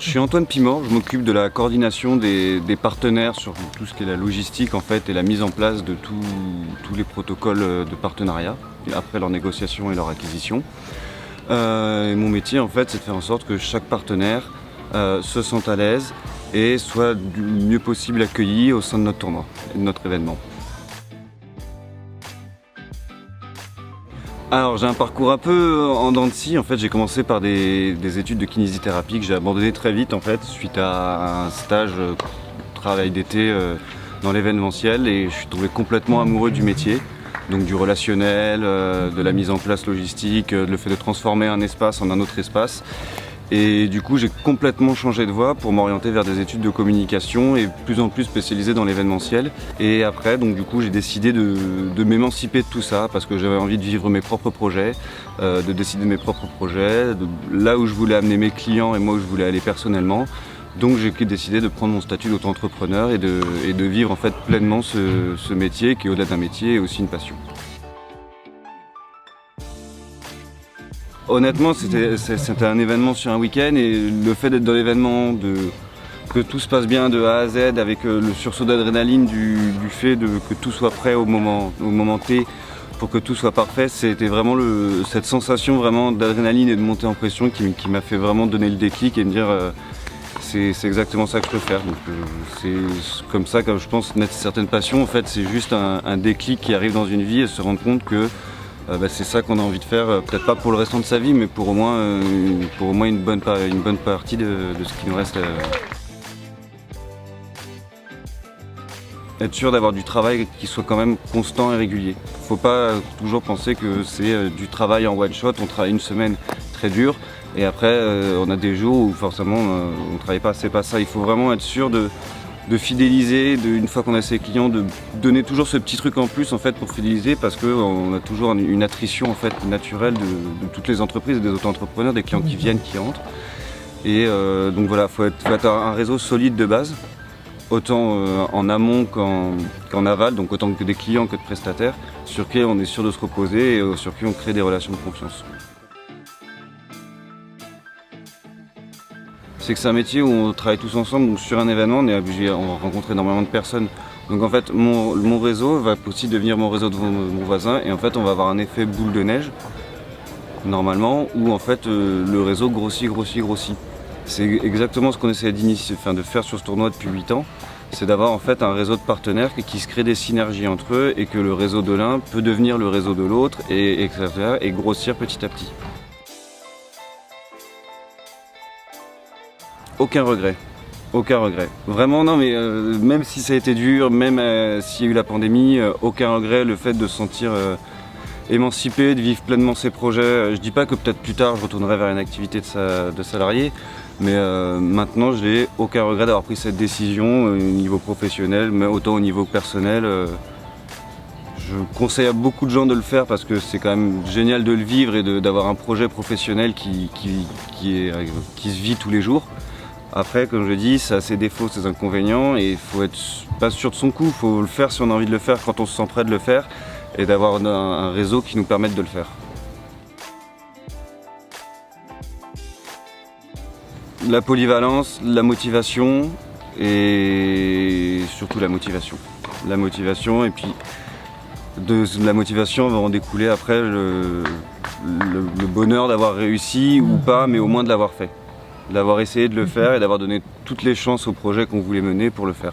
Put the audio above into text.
Je suis Antoine Pimor, je m'occupe de la coordination des partenaires sur tout ce qui est la logistique en fait, et la mise en place de tous les protocoles de partenariat après leur négociation et leur acquisition. Et mon métier en fait, c'est de faire en sorte que chaque partenaire se sente à l'aise et soit du mieux possible accueilli au sein de notre tournoi et de notre événement. Alors j'ai un parcours un peu en dents de scie. En fait, j'ai commencé par des études de kinésithérapie que j'ai abandonné très vite en fait suite à un stage travail d'été dans l'événementiel, et je suis tombé complètement amoureux du métier, donc du relationnel, de la mise en place logistique, le fait de transformer un espace en un autre espace. Et du coup, j'ai complètement changé de voie pour m'orienter vers des études de communication et de plus en plus spécialisé dans l'événementiel. Et après, donc du coup, j'ai décidé de m'émanciper de tout ça parce que j'avais envie de vivre mes propres projets, de décider de mes propres projets, de là où je voulais amener mes clients et moi où je voulais aller personnellement. Donc j'ai décidé de prendre mon statut d'auto-entrepreneur et de vivre en fait pleinement ce métier qui, au-delà d'un métier, est aussi une passion. Honnêtement, c'était un événement sur un week-end, et le fait d'être dans l'événement, que tout se passe bien de A à Z avec le sursaut d'adrénaline du fait que tout soit prêt au moment T pour que tout soit parfait, c'était vraiment cette sensation vraiment d'adrénaline et de montée en pression qui m'a fait vraiment donner le déclic et me dire c'est exactement ça que je peux faire. Donc c'est comme ça que je pense naître certaines passions. En fait, c'est juste un déclic qui arrive dans une vie et se rendre compte que c'est ça qu'on a envie de faire, peut-être pas pour le restant de sa vie, mais pour au moins une bonne partie de ce qui nous reste. Être sûr d'avoir du travail qui soit quand même constant et régulier. Faut pas toujours penser que c'est du travail en one shot, on travaille une semaine très dure et après on a des jours où forcément on ne travaille pas, c'est pas ça. Il faut vraiment être sûr de fidéliser, une fois qu'on a ses clients, de donner toujours ce petit truc en plus en fait pour fidéliser, parce qu'on a toujours une attrition en fait naturelle de toutes les entreprises et des auto-entrepreneurs, des clients qui viennent, qui entrent. Et donc voilà, faut être un réseau solide de base, autant en amont qu'en aval, donc autant que des clients que de prestataires, sur qui on est sûr de se reposer et sur qui on crée des relations de confiance. C'est que c'est un métier où on travaille tous ensemble, donc sur un événement on rencontre énormément de personnes. Donc en fait mon réseau va aussi devenir mon réseau de mon voisin, et en fait on va avoir un effet boule de neige normalement où en fait le réseau grossit. C'est exactement ce qu'on essaie de faire sur ce tournoi depuis 8 ans, c'est d'avoir en fait un réseau de partenaires qui se crée des synergies entre eux, et que le réseau de l'un peut devenir le réseau de l'autre et grossir petit à petit. Aucun regret. Vraiment non, mais même si ça a été dur, même s'il y a eu la pandémie, aucun regret. Le fait de se sentir émancipé, de vivre pleinement ses projets. Je dis pas que peut-être plus tard je retournerai vers une activité de salarié, mais maintenant je n'ai aucun regret d'avoir pris cette décision au niveau professionnel, mais autant au niveau personnel. Je conseille à beaucoup de gens de le faire parce que c'est quand même génial de le vivre et d'avoir un projet professionnel qui se vit tous les jours. Après, comme je dis, ça a ses défauts, ses inconvénients, et il faut être pas sûr de son coup. Il faut le faire si on a envie de le faire, quand on se sent prêt de le faire, et d'avoir un réseau qui nous permette de le faire. La polyvalence, la motivation, et surtout la motivation. La motivation, et puis de la motivation va en découler après le bonheur d'avoir réussi ou pas, mais au moins de l'avoir fait. D'avoir essayé de le faire et d'avoir donné toutes les chances au projet qu'on voulait mener pour le faire.